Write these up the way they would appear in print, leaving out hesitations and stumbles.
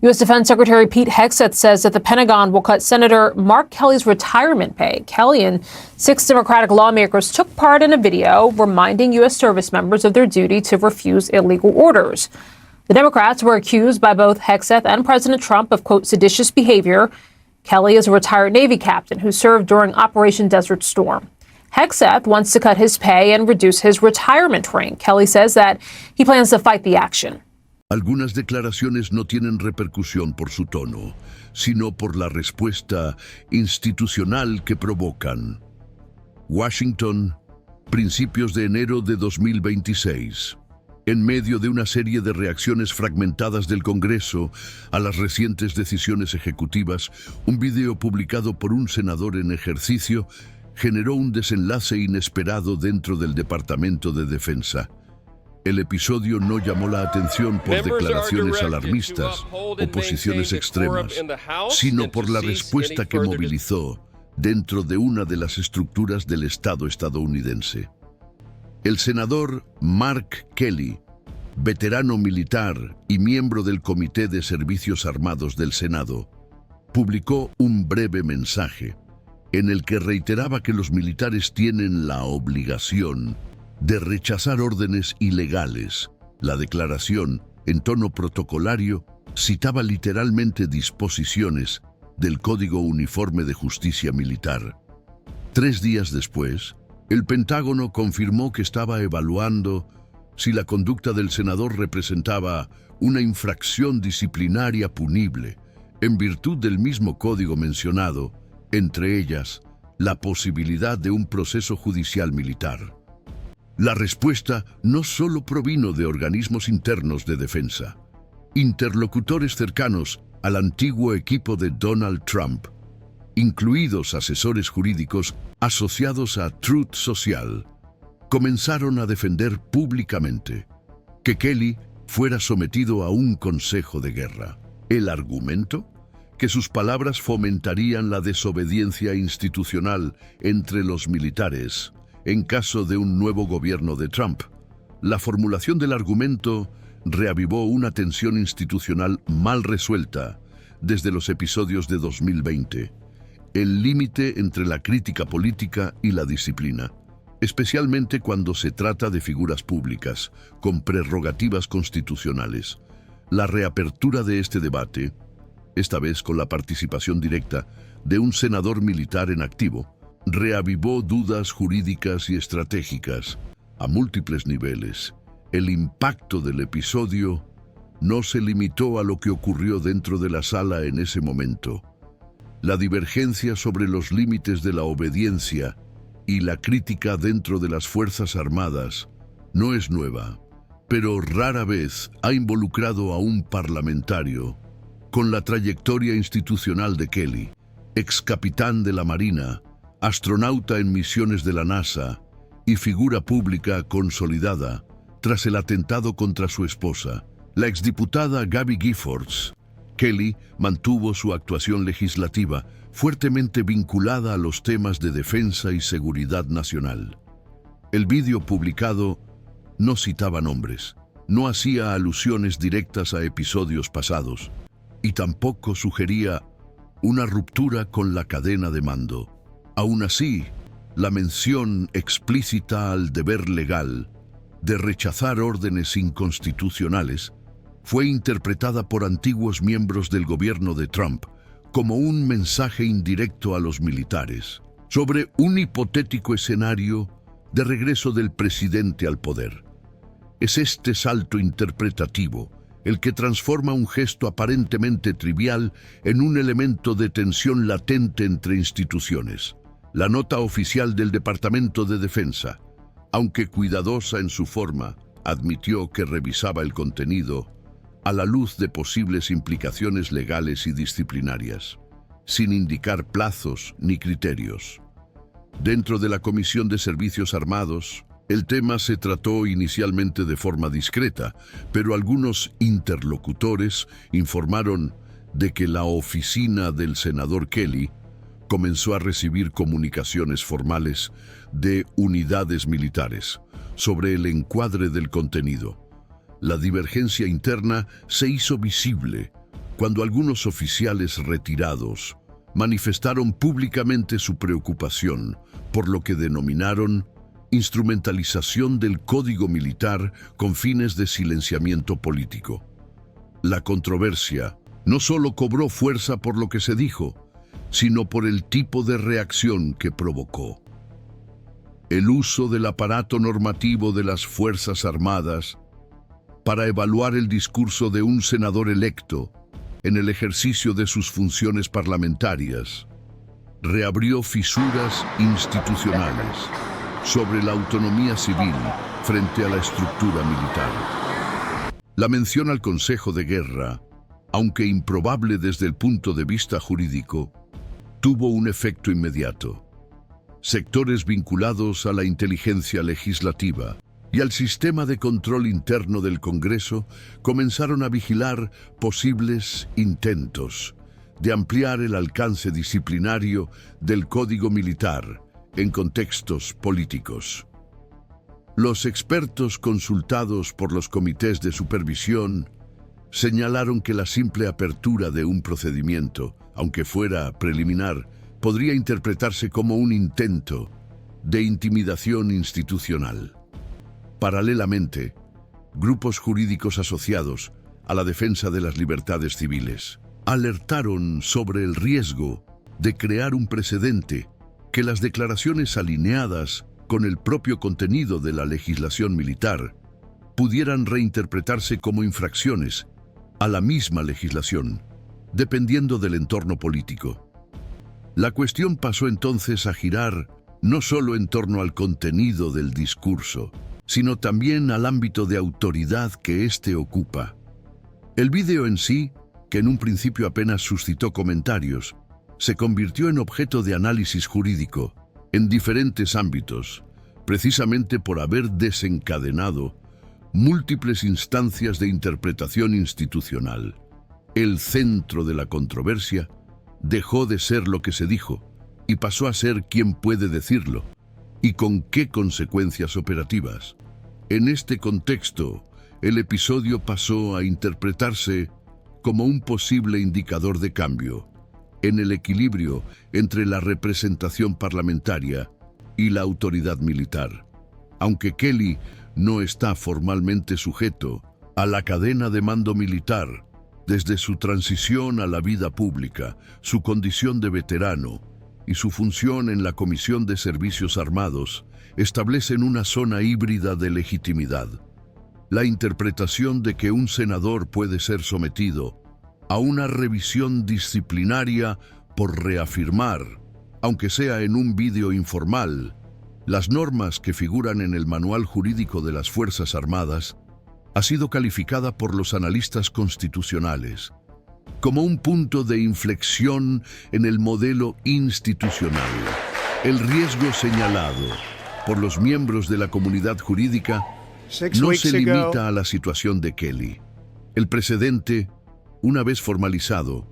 U.S. Defense Secretary Pete Hegseth says that the Pentagon will cut Senator Mark Kelly's retirement pay. Kelly and 6 Democratic lawmakers took part in a video reminding U.S. service members of their duty to refuse illegal orders. The Democrats were accused by both Hegseth and President Trump of, quote, seditious behavior. Kelly is a retired Navy captain who served during Operation Desert Storm. Hegseth wants to cut his pay and reduce his retirement rank. Kelly says that he plans to fight the action. Algunas declaraciones no tienen repercusión por su tono, sino por la respuesta institucional que provocan. Washington, principios de enero de 2026. En medio de una serie de reacciones fragmentadas del Congreso a las recientes decisiones ejecutivas, un video publicado por un senador en ejercicio generó un desenlace inesperado dentro del Departamento de Defensa. El episodio no llamó la atención por declaraciones alarmistas o posiciones extremas, sino por la respuesta que movilizó dentro de una de las estructuras del Estado estadounidense. El senador Mark Kelly, veterano militar y miembro del Comité de Servicios Armados del Senado, publicó un breve mensaje en el que reiteraba que los militares tienen la obligación de rechazar órdenes ilegales. La declaración, en tono protocolario, citaba literalmente disposiciones del Código Uniforme de Justicia Militar. 3 días después, el Pentágono confirmó que estaba evaluando si la conducta del senador representaba una infracción disciplinaria punible, en virtud del mismo código mencionado, entre ellas, la posibilidad de un proceso judicial militar. La respuesta no solo provino de organismos internos de defensa, interlocutores cercanos al antiguo equipo de Donald Trump, incluidos asesores jurídicos asociados a Truth Social, comenzaron a defender públicamente que Kelly fuera sometido a un consejo de guerra. El argumento, que sus palabras fomentarían la desobediencia institucional entre los militares en caso de un nuevo gobierno de Trump. La formulación del argumento reavivó una tensión institucional mal resuelta desde los episodios de 2020, el límite entre la crítica política y la disciplina, especialmente cuando se trata de figuras públicas con prerrogativas constitucionales. La reapertura de este debate, esta vez con la participación directa de un senador militar en activo, reavivó dudas jurídicas y estratégicas a múltiples niveles. El impacto del episodio no se limitó a lo que ocurrió dentro de la sala en ese momento. La divergencia sobre los límites de la obediencia y la crítica dentro de las Fuerzas Armadas no es nueva, pero rara vez ha involucrado a un parlamentario con la trayectoria institucional de Kelly, ex capitán de la Marina, astronauta en misiones de la NASA y figura pública consolidada tras el atentado contra su esposa, la exdiputada Gabby Giffords. Kelly mantuvo su actuación legislativa fuertemente vinculada a los temas de defensa y seguridad nacional. El vídeo publicado no citaba nombres, no hacía alusiones directas a episodios pasados y tampoco sugería una ruptura con la cadena de mando. Aún así, la mención explícita al deber legal de rechazar órdenes inconstitucionales fue interpretada por antiguos miembros del gobierno de Trump como un mensaje indirecto a los militares sobre un hipotético escenario de regreso del presidente al poder. Es este salto interpretativo el que transforma un gesto aparentemente trivial en un elemento de tensión latente entre instituciones. La nota oficial del Departamento de Defensa, aunque cuidadosa en su forma, admitió que revisaba el contenido a la luz de posibles implicaciones legales y disciplinarias, sin indicar plazos ni criterios. Dentro de la Comisión de Servicios Armados, el tema se trató inicialmente de forma discreta, pero algunos interlocutores informaron de que la oficina del senador Kelly comenzó a recibir comunicaciones formales de unidades militares sobre el encuadre del contenido. La divergencia interna se hizo visible cuando algunos oficiales retirados manifestaron públicamente su preocupación por lo que denominaron instrumentalización del Código Militar con fines de silenciamiento político. La controversia no solo cobró fuerza por lo que se dijo, sino por el tipo de reacción que provocó. El uso del aparato normativo de las Fuerzas Armadas para evaluar el discurso de un senador electo en el ejercicio de sus funciones parlamentarias reabrió fisuras institucionales sobre la autonomía civil frente a la estructura militar. La mención al Consejo de Guerra, aunque improbable desde el punto de vista jurídico, tuvo un efecto inmediato. Sectores vinculados a la inteligencia legislativa y al sistema de control interno del Congreso comenzaron a vigilar posibles intentos de ampliar el alcance disciplinario del Código Militar en contextos políticos. Los expertos consultados por los comités de supervisión señalaron que la simple apertura de un procedimiento, aunque fuera preliminar, podría interpretarse como un intento de intimidación institucional. Paralelamente, grupos jurídicos asociados a la defensa de las libertades civiles alertaron sobre el riesgo de crear un precedente que las declaraciones alineadas con el propio contenido de la legislación militar pudieran reinterpretarse como infracciones a la misma legislación, dependiendo del entorno político. La cuestión pasó entonces a girar no solo en torno al contenido del discurso, sino también al ámbito de autoridad que éste ocupa. El vídeo en sí, que en un principio apenas suscitó comentarios, se convirtió en objeto de análisis jurídico en diferentes ámbitos, precisamente por haber desencadenado múltiples instancias de interpretación institucional. El centro de la controversia dejó de ser lo que se dijo y pasó a ser quién puede decirlo y con qué consecuencias operativas. En este contexto, el episodio pasó a interpretarse como un posible indicador de cambio en el equilibrio entre la representación parlamentaria y la autoridad militar. Aunque Kelly no está formalmente sujeto a la cadena de mando militar, desde su transición a la vida pública, su condición de veterano y su función en la Comisión de Servicios Armados establecen una zona híbrida de legitimidad. La interpretación de que un senador puede ser sometido a una revisión disciplinaria por reafirmar, aunque sea en un vídeo informal, las normas que figuran en el Manual Jurídico de las Fuerzas Armadas, ha sido calificada por los analistas constitucionales como un punto de inflexión en el modelo institucional. El riesgo señalado por los miembros de la comunidad jurídica no se limita a la situación de Kelly. El precedente, una vez formalizado,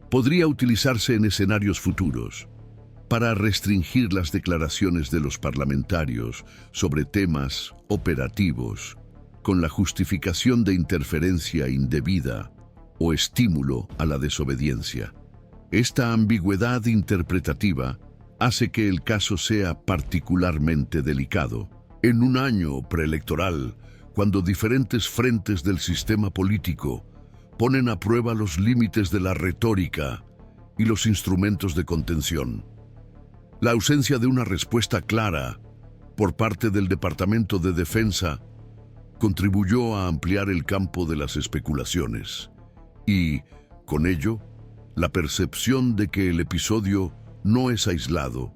podría utilizarse en escenarios futuros para restringir las declaraciones de los parlamentarios sobre temas operativos con la justificación de interferencia indebida o estímulo a la desobediencia. Esta ambigüedad interpretativa hace que el caso sea particularmente delicado. En un año preelectoral, cuando diferentes frentes del sistema político ponen a prueba los límites de la retórica y los instrumentos de contención, la ausencia de una respuesta clara por parte del Departamento de Defensa contribuyó a ampliar el campo de las especulaciones y, con ello, la percepción de que el episodio no es aislado,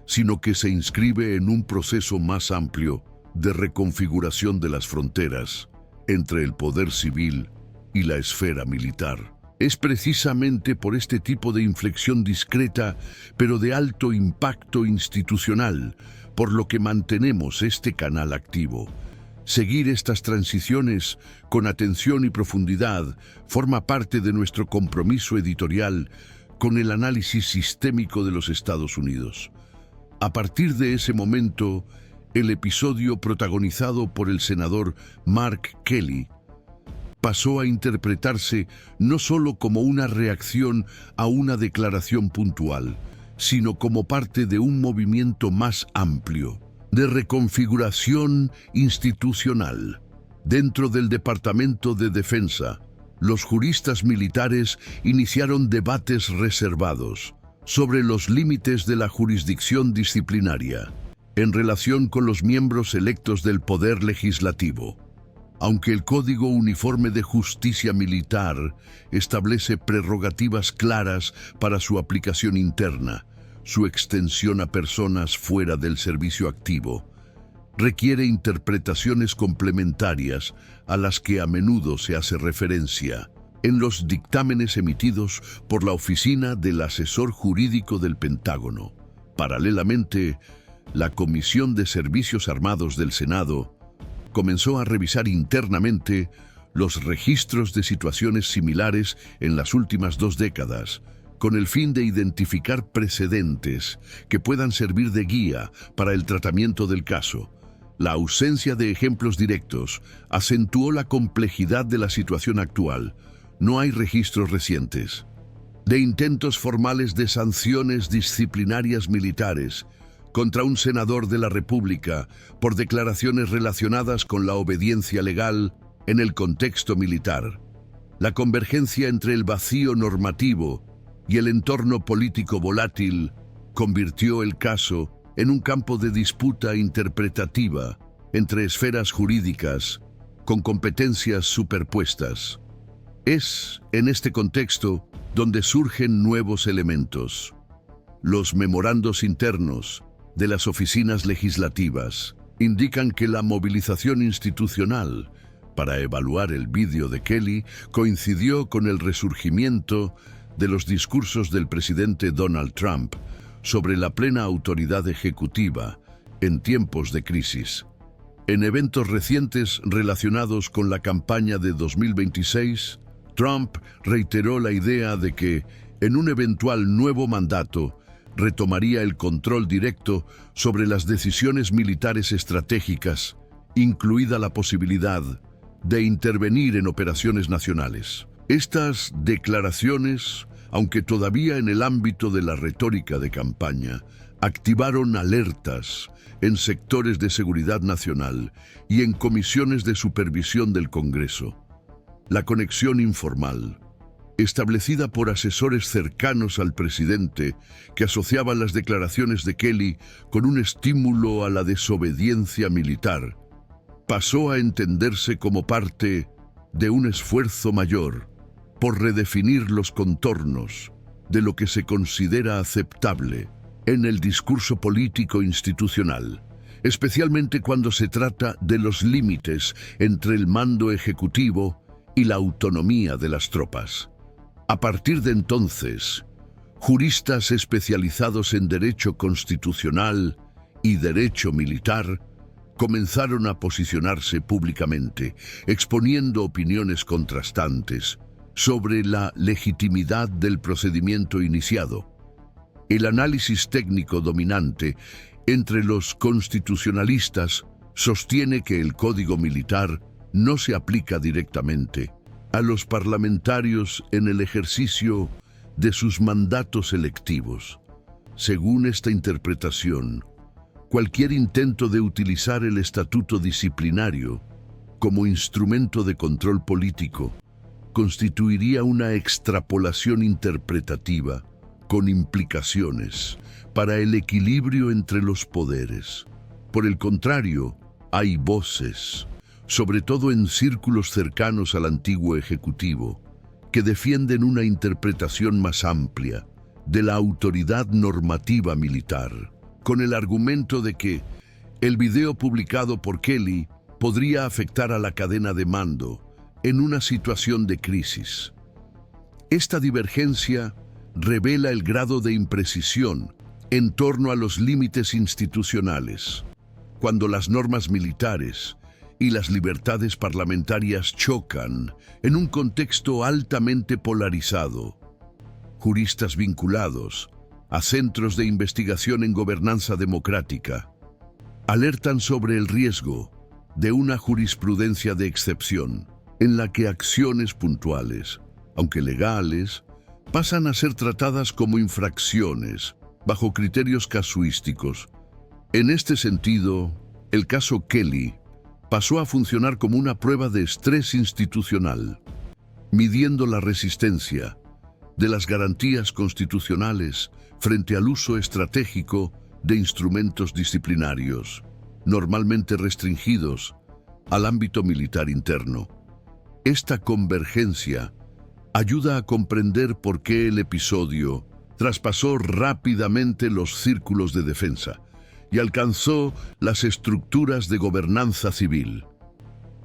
sino que se inscribe en un proceso más amplio de reconfiguración de las fronteras entre el poder civil y la esfera militar. Es precisamente por este tipo de inflexión discreta, pero de alto impacto institucional, por lo que mantenemos este canal activo. Seguir estas transiciones con atención y profundidad forma parte de nuestro compromiso editorial con el análisis sistémico de los Estados Unidos. A partir de ese momento, el episodio protagonizado por el senador Mark Kelly pasó a interpretarse no solo como una reacción a una declaración puntual, sino como parte de un movimiento más amplio, de reconfiguración institucional. Dentro del Departamento de Defensa, los juristas militares iniciaron debates reservados sobre los límites de la jurisdicción disciplinaria en relación con los miembros electos del Poder Legislativo. Aunque el Código Uniforme de Justicia Militar establece prerrogativas claras para su aplicación interna, su extensión a personas fuera del servicio activo requiere interpretaciones complementarias a las que a menudo se hace referencia en los dictámenes emitidos por la Oficina del Asesor Jurídico del Pentágono. Paralelamente, la Comisión de Servicios Armados del Senado comenzó a revisar internamente los registros de situaciones similares en las últimas 2 décadas, con el fin de identificar precedentes que puedan servir de guía para el tratamiento del caso. La ausencia de ejemplos directos acentuó la complejidad de la situación actual. No hay registros recientes de intentos formales de sanciones disciplinarias militares contra un senador de la República por declaraciones relacionadas con la obediencia legal en el contexto militar. La convergencia entre el vacío normativo y el entorno político volátil convirtió el caso en un campo de disputa interpretativa entre esferas jurídicas con competencias superpuestas. Es en este contexto donde surgen nuevos elementos. Los memorandos internos de las oficinas legislativas indican que la movilización institucional para evaluar el vídeo de Kelly coincidió con el resurgimiento de los discursos del presidente Donald Trump sobre la plena autoridad ejecutiva en tiempos de crisis. En eventos recientes relacionados con la campaña de 2026, Trump reiteró la idea de que, en un eventual nuevo mandato, retomaría el control directo sobre las decisiones militares estratégicas, incluida la posibilidad de intervenir en operaciones nacionales. Estas declaraciones, aunque todavía en el ámbito de la retórica de campaña, activaron alertas en sectores de seguridad nacional y en comisiones de supervisión del Congreso. La conexión informal, establecida por asesores cercanos al presidente que asociaban las declaraciones de Kelly con un estímulo a la desobediencia militar, pasó a entenderse como parte de un esfuerzo mayor por redefinir los contornos de lo que se considera aceptable en el discurso político institucional, especialmente cuando se trata de los límites entre el mando ejecutivo y la autonomía de las tropas. A partir de entonces, juristas especializados en derecho constitucional y derecho militar comenzaron a posicionarse públicamente, exponiendo opiniones contrastantes sobre la legitimidad del procedimiento iniciado. El análisis técnico dominante entre los constitucionalistas sostiene que el Código Militar no se aplica directamente a los parlamentarios en el ejercicio de sus mandatos electivos. Según esta interpretación, cualquier intento de utilizar el estatuto disciplinario como instrumento de control político constituiría una extrapolación interpretativa con implicaciones para el equilibrio entre los poderes. Por el contrario, hay voces, sobre todo en círculos cercanos al antiguo Ejecutivo, que defienden una interpretación más amplia de la autoridad normativa militar, con el argumento de que el video publicado por Kelly podría afectar a la cadena de mando en una situación de crisis. Esta divergencia revela el grado de imprecisión en torno a los límites institucionales, cuando las normas militares y las libertades parlamentarias chocan en un contexto altamente polarizado. Juristas vinculados a centros de investigación en gobernanza democrática alertan sobre el riesgo de una jurisprudencia de excepción, en la que acciones puntuales, aunque legales, pasan a ser tratadas como infracciones, bajo criterios casuísticos. En este sentido, el caso Kelly pasó a funcionar como una prueba de estrés institucional, midiendo la resistencia de las garantías constitucionales frente al uso estratégico de instrumentos disciplinarios, normalmente restringidos al ámbito militar interno. Esta convergencia ayuda a comprender por qué el episodio traspasó rápidamente los círculos de defensa y alcanzó las estructuras de gobernanza civil.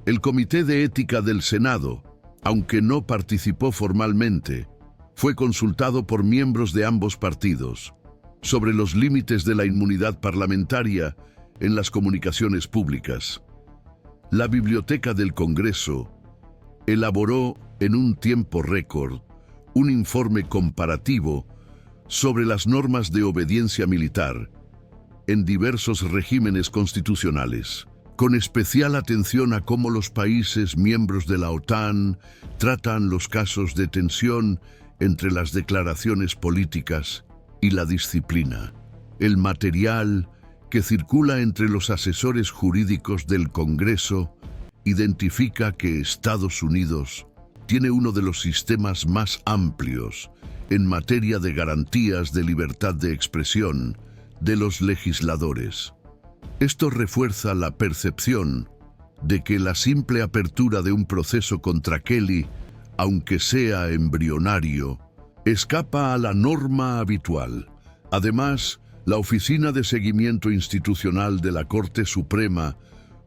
El Comité de Ética del Senado, aunque no participó formalmente, fue consultado por miembros de ambos partidos sobre los límites de la inmunidad parlamentaria en las comunicaciones públicas. La Biblioteca del Congreso elaboró en un tiempo récord un informe comparativo sobre las normas de obediencia militar en diversos regímenes constitucionales, con especial atención a cómo los países miembros de la OTAN tratan los casos de tensión entre las declaraciones políticas y la disciplina. El material que circula entre los asesores jurídicos del Congreso identifica que Estados Unidos tiene uno de los sistemas más amplios en materia de garantías de libertad de expresión de los legisladores. Esto refuerza la percepción de que la simple apertura de un proceso contra Kelly, aunque sea embrionario, escapa a la norma habitual. Además, la Oficina de Seguimiento Institucional de la Corte Suprema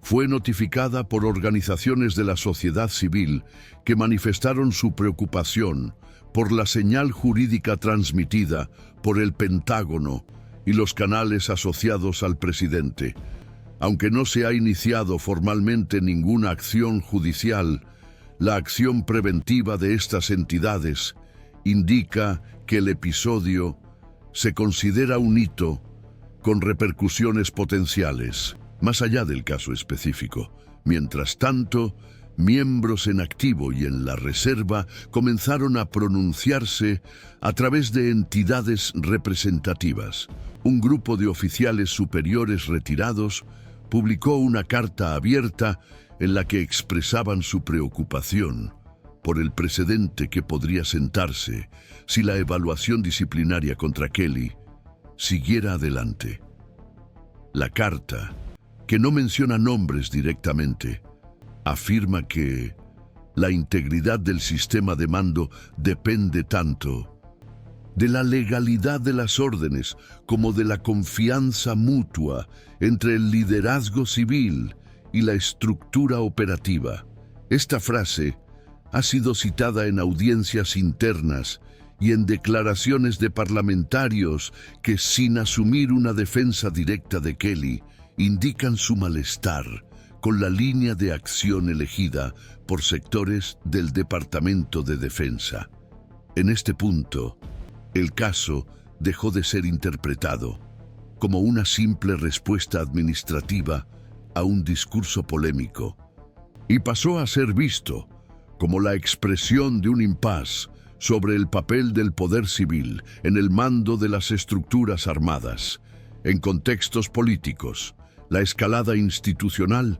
fue notificada por organizaciones de la sociedad civil que manifestaron su preocupación por la señal jurídica transmitida por el Pentágono y los canales asociados al presidente. Aunque no se ha iniciado formalmente ninguna acción judicial, la acción preventiva de estas entidades indica que el episodio se considera un hito con repercusiones potenciales, más allá del caso específico. Mientras tanto, miembros en activo y en la reserva comenzaron a pronunciarse a través de entidades representativas. Un grupo de oficiales superiores retirados publicó una carta abierta en la que expresaban su preocupación por el precedente que podría sentarse si la evaluación disciplinaria contra Kelly siguiera adelante. La carta, que no menciona nombres directamente, afirma que la integridad del sistema de mando depende tanto de la legalidad de las órdenes como de la confianza mutua entre el liderazgo civil y la estructura operativa. Esta frase ha sido citada en audiencias internas y en declaraciones de parlamentarios que, sin asumir una defensa directa de Kelly, indican su malestar con la línea de acción elegida por sectores del Departamento de Defensa. En este punto, el caso dejó de ser interpretado como una simple respuesta administrativa a un discurso polémico y pasó a ser visto como la expresión de un impasse sobre el papel del poder civil en el mando de las estructuras armadas. En contextos políticos, la escalada institucional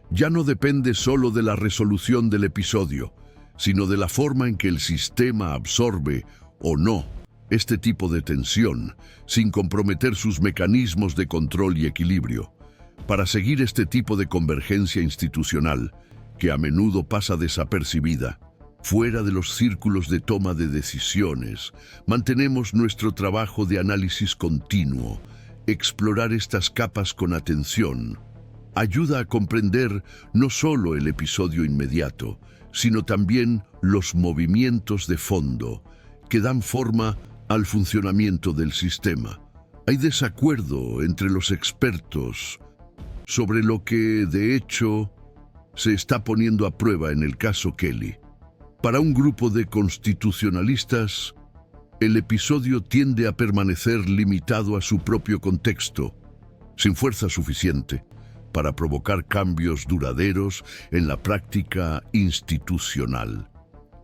ya no depende solo de la resolución del episodio, sino de la forma en que el sistema absorbe o no este tipo de tensión sin comprometer sus mecanismos de control y equilibrio. Para seguir este tipo de convergencia institucional, que a menudo pasa desapercibida, fuera de los círculos de toma de decisiones, mantenemos nuestro trabajo de análisis continuo. Explorar estas capas con atención ayuda a comprender no solo el episodio inmediato, sino también los movimientos de fondo que dan forma al funcionamiento del sistema. Hay desacuerdo entre los expertos sobre lo que, de hecho, se está poniendo a prueba en el caso Kelly. Para un grupo de constitucionalistas, el episodio tiende a permanecer limitado a su propio contexto, sin fuerza suficiente para provocar cambios duraderos en la práctica institucional.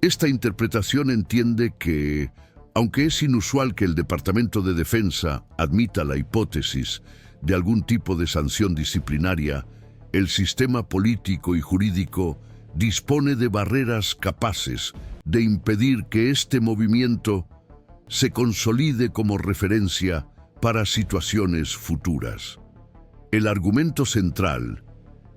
Esta interpretación entiende que, aunque es inusual que el Departamento de Defensa admita la hipótesis de algún tipo de sanción disciplinaria, el sistema político y jurídico dispone de barreras capaces de impedir que este movimiento se consolide como referencia para situaciones futuras. El argumento central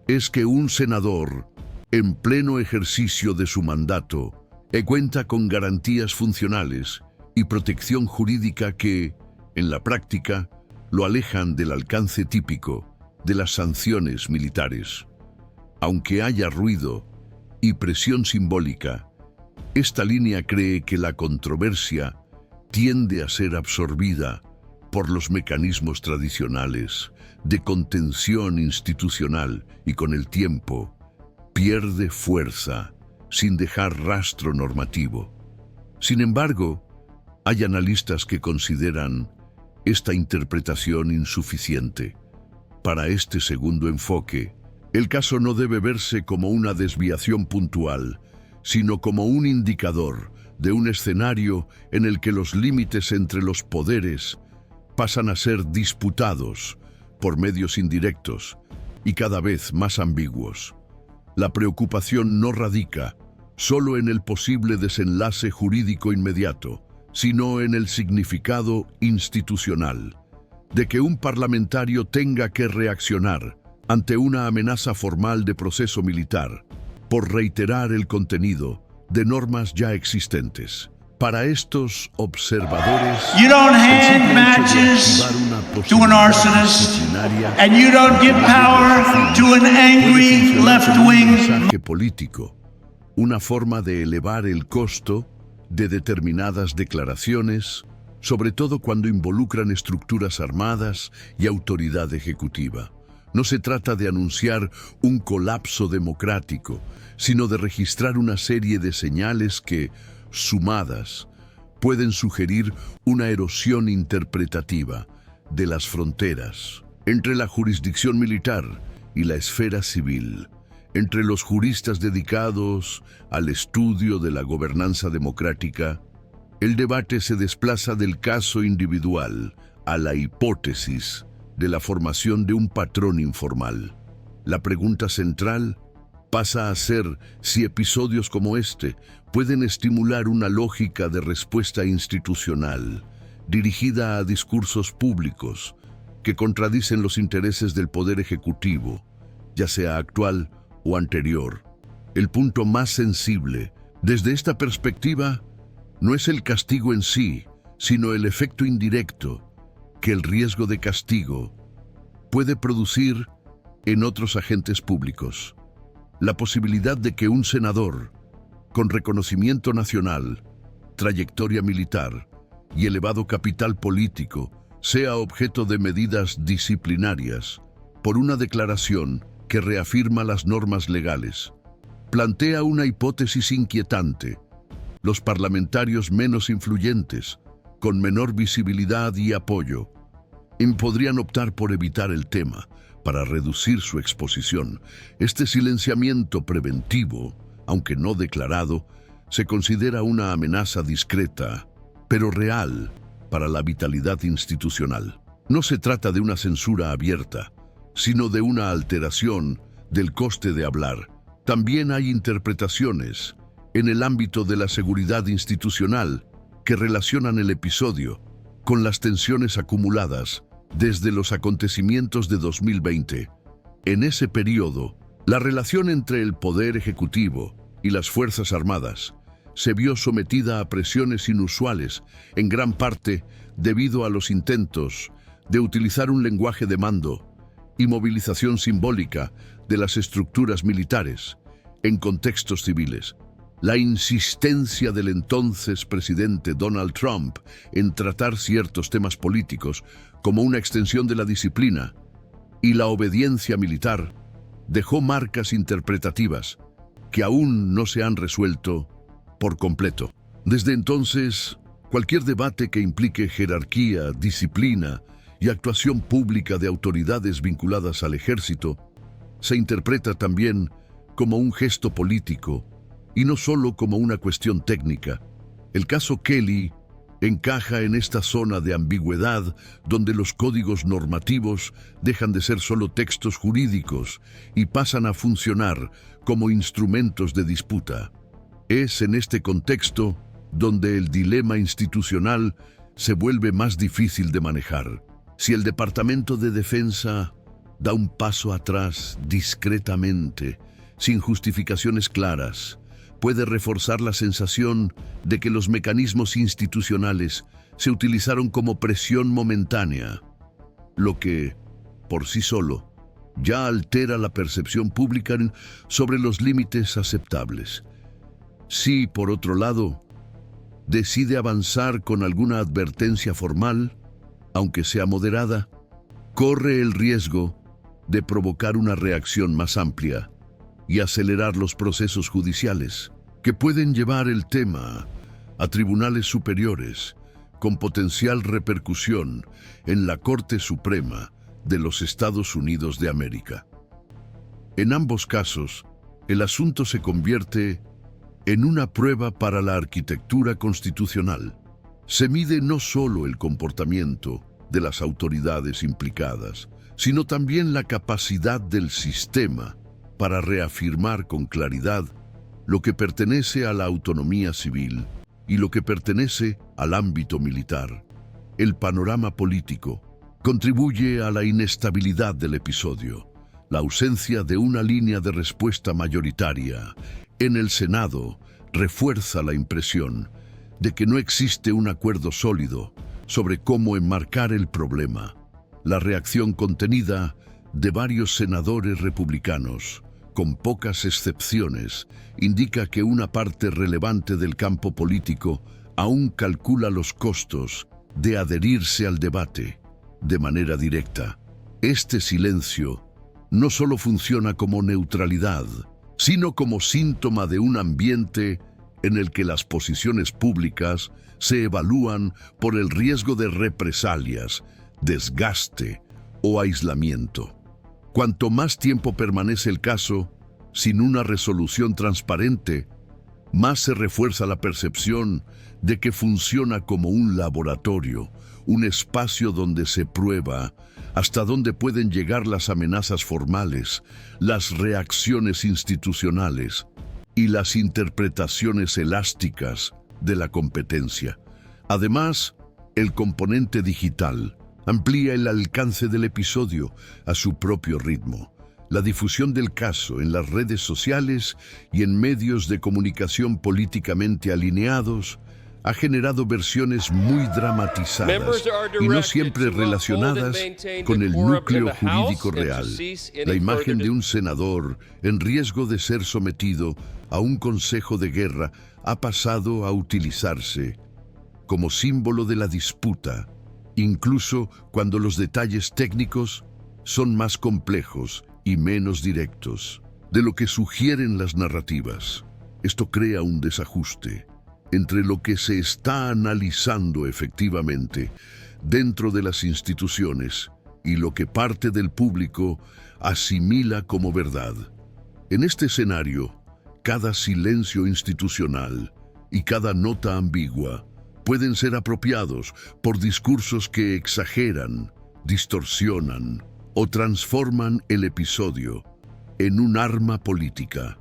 es que un senador, en pleno ejercicio de su mandato, cuenta con garantías funcionales y protección jurídica que, en la práctica, lo alejan del alcance típico de las sanciones militares. Aunque haya ruido y presión simbólica, esta línea cree que la controversia tiende a ser absorbida por los mecanismos tradicionales de contención institucional y con el tiempo pierde fuerza sin dejar rastro normativo. Sin embargo, hay analistas que consideran esta interpretación insuficiente. Para este segundo enfoque, el caso no debe verse como una desviación puntual, sino como un indicador de un escenario en el que los límites entre los poderes pasan a ser disputados por medios indirectos y cada vez más ambiguos. La preocupación no radica solo en el posible desenlace jurídico inmediato, sino en el significado institucional de que un parlamentario tenga que reaccionar ante una amenaza formal de proceso militar por reiterar el contenido de normas ya existentes. Para estos observadores, you don't hand matches to an arsonist, and you don't give power to an angry left-wing. Mensaje político, una forma de elevar el costo de determinadas declaraciones, sobre todo cuando involucran estructuras armadas y autoridad ejecutiva. No se trata de anunciar un colapso democrático, sino de registrar una serie de señales que, sumadas, pueden sugerir una erosión interpretativa de las fronteras entre la jurisdicción militar y la esfera civil, entre los juristas dedicados al estudio de la gobernanza democrática. El debate se desplaza del caso individual a la hipótesis de la formación de un patrón informal. La pregunta central pasa a ser si episodios como este pueden estimular una lógica de respuesta institucional dirigida a discursos públicos que contradicen los intereses del poder ejecutivo, ya sea actual o anterior. El punto más sensible, desde esta perspectiva, no es el castigo en sí, sino el efecto indirecto que el riesgo de castigo puede producir en otros agentes públicos. La posibilidad de que un senador, con reconocimiento nacional, trayectoria militar y elevado capital político, sea objeto de medidas disciplinarias por una declaración que reafirma las normas legales, plantea una hipótesis inquietante. Los parlamentarios menos influyentes, con menor visibilidad y apoyo, podrían optar por evitar el tema para reducir su exposición. Este silenciamiento preventivo, aunque no declarado, se considera una amenaza discreta, pero real, para la vitalidad institucional. No se trata de una censura abierta, sino de una alteración del coste de hablar. También hay interpretaciones en el ámbito de la seguridad institucional que relacionan el episodio con las tensiones acumuladas desde los acontecimientos de 2020. En ese periodo, la relación entre el poder ejecutivo y las Fuerzas Armadas se vio sometida a presiones inusuales, en gran parte debido a los intentos de utilizar un lenguaje de mando y movilización simbólica de las estructuras militares en contextos civiles. La insistencia del entonces presidente Donald Trump en tratar ciertos temas políticos como una extensión de la disciplina y la obediencia militar dejó marcas interpretativas que aún no se han resuelto por completo. Desde entonces, cualquier debate que implique jerarquía, disciplina y actuación pública de autoridades vinculadas al ejército se interpreta también como un gesto político y no solo como una cuestión técnica. El caso Kelly encaja en esta zona de ambigüedad donde los códigos normativos dejan de ser solo textos jurídicos y pasan a funcionar como instrumentos de disputa. Es en este contexto donde el dilema institucional se vuelve más difícil de manejar. Si el Departamento de Defensa da un paso atrás discretamente, sin justificaciones claras, puede reforzar la sensación de que los mecanismos institucionales se utilizaron como presión momentánea, lo que, por sí solo, ya altera la percepción pública sobre los límites aceptables. Si, por otro lado, decide avanzar con alguna advertencia formal, aunque sea moderada, corre el riesgo de provocar una reacción más amplia y acelerar los procesos judiciales, que pueden llevar el tema a tribunales superiores con potencial repercusión en la Corte Suprema de los Estados Unidos de América. En ambos casos, el asunto se convierte en una prueba para la arquitectura constitucional. Se mide no solo el comportamiento de las autoridades implicadas, sino también la capacidad del sistema para reafirmar con claridad lo que pertenece a la autonomía civil y lo que pertenece al ámbito militar. El panorama político contribuye a la inestabilidad del episodio. La ausencia de una línea de respuesta mayoritaria en el Senado refuerza la impresión de que no existe un acuerdo sólido sobre cómo enmarcar el problema. La reacción contenida de varios senadores republicanos, con pocas excepciones, indica que una parte relevante del campo político aún calcula los costos de adherirse al debate de manera directa. Este silencio no solo funciona como neutralidad, sino como síntoma de un ambiente en el que las posiciones públicas se evalúan por el riesgo de represalias, desgaste o aislamiento. Cuanto más tiempo permanece el caso sin una resolución transparente, más se refuerza la percepción de que funciona como un laboratorio, un espacio donde se prueba hasta dónde pueden llegar las amenazas formales, las reacciones institucionales y las interpretaciones elásticas de la competencia. Además, el componente digital amplía el alcance del episodio a su propio ritmo. La difusión del caso en las redes sociales y en medios de comunicación políticamente alineados ha generado versiones muy dramatizadas y no siempre relacionadas con el núcleo jurídico real. La imagen de un senador en riesgo de ser sometido a un consejo de guerra ha pasado a utilizarse como símbolo de la disputa, incluso cuando los detalles técnicos son más complejos y menos directos de lo que sugieren las narrativas. Esto crea un desajuste entre lo que se está analizando efectivamente dentro de las instituciones y lo que parte del público asimila como verdad. En este escenario, cada silencio institucional y cada nota ambigua pueden ser apropiados por discursos que exageran, distorsionan o transforman el episodio en un arma política.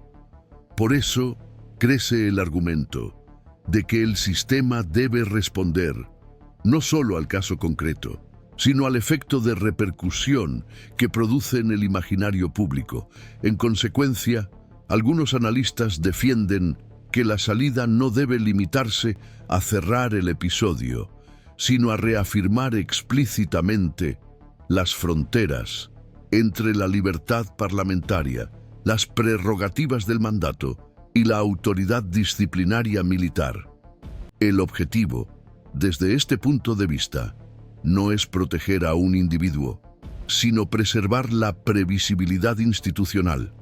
Por eso, crece el argumento de que el sistema debe responder no solo al caso concreto, sino al efecto de repercusión que produce en el imaginario público. En consecuencia, algunos analistas defienden que la salida no debe limitarse a cerrar el episodio, sino a reafirmar explícitamente las fronteras entre la libertad parlamentaria, las prerrogativas del mandato y la autoridad disciplinaria militar. El objetivo, desde este punto de vista, no es proteger a un individuo, sino preservar la previsibilidad institucional.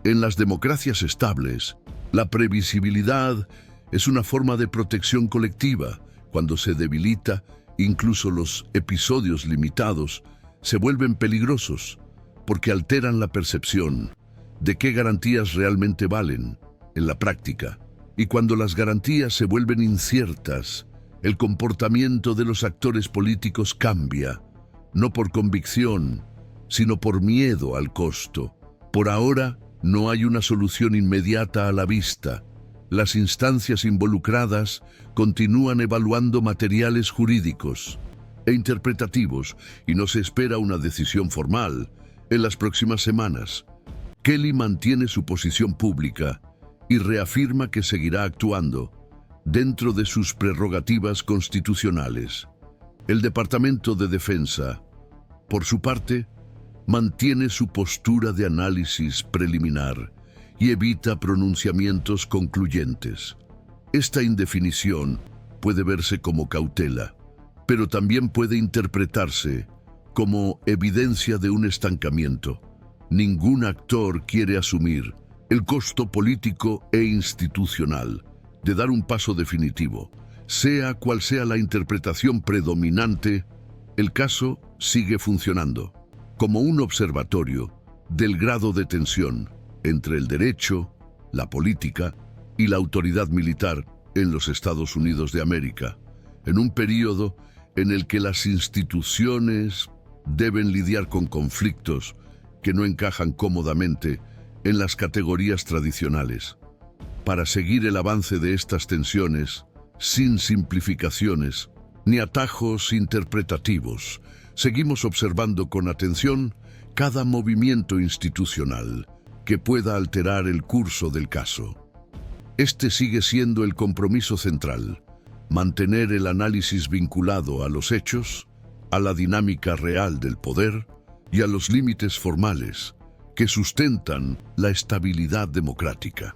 En las democracias estables, la previsibilidad es una forma de protección colectiva. Cuando se debilita, incluso los episodios limitados se vuelven peligrosos, porque alteran la percepción de qué garantías realmente valen en la práctica. Y cuando las garantías se vuelven inciertas, el comportamiento de los actores políticos cambia, no por convicción, sino por miedo al costo. Por ahora, no hay una solución inmediata a la vista. Las instancias involucradas continúan evaluando materiales jurídicos e interpretativos y no se espera una decisión formal en las próximas semanas. Kelly mantiene su posición pública y reafirma que seguirá actuando dentro de sus prerrogativas constitucionales. El Departamento de Defensa, por su parte, mantiene su postura de análisis preliminar y evita pronunciamientos concluyentes. Esta indefinición puede verse como cautela, pero también puede interpretarse como evidencia de un estancamiento. Ningún actor quiere asumir el costo político e institucional de dar un paso definitivo. Sea cual sea la interpretación predominante, el caso sigue funcionando como un observatorio del grado de tensión entre el derecho, la política y la autoridad militar en los Estados Unidos de América, en un período en el que las instituciones deben lidiar con conflictos que no encajan cómodamente en las categorías tradicionales. Para seguir el avance de estas tensiones, sin simplificaciones ni atajos interpretativos, seguimos observando con atención cada movimiento institucional que pueda alterar el curso del caso. Este sigue siendo el compromiso central: mantener el análisis vinculado a los hechos, a la dinámica real del poder y a los límites formales que sustentan la estabilidad democrática.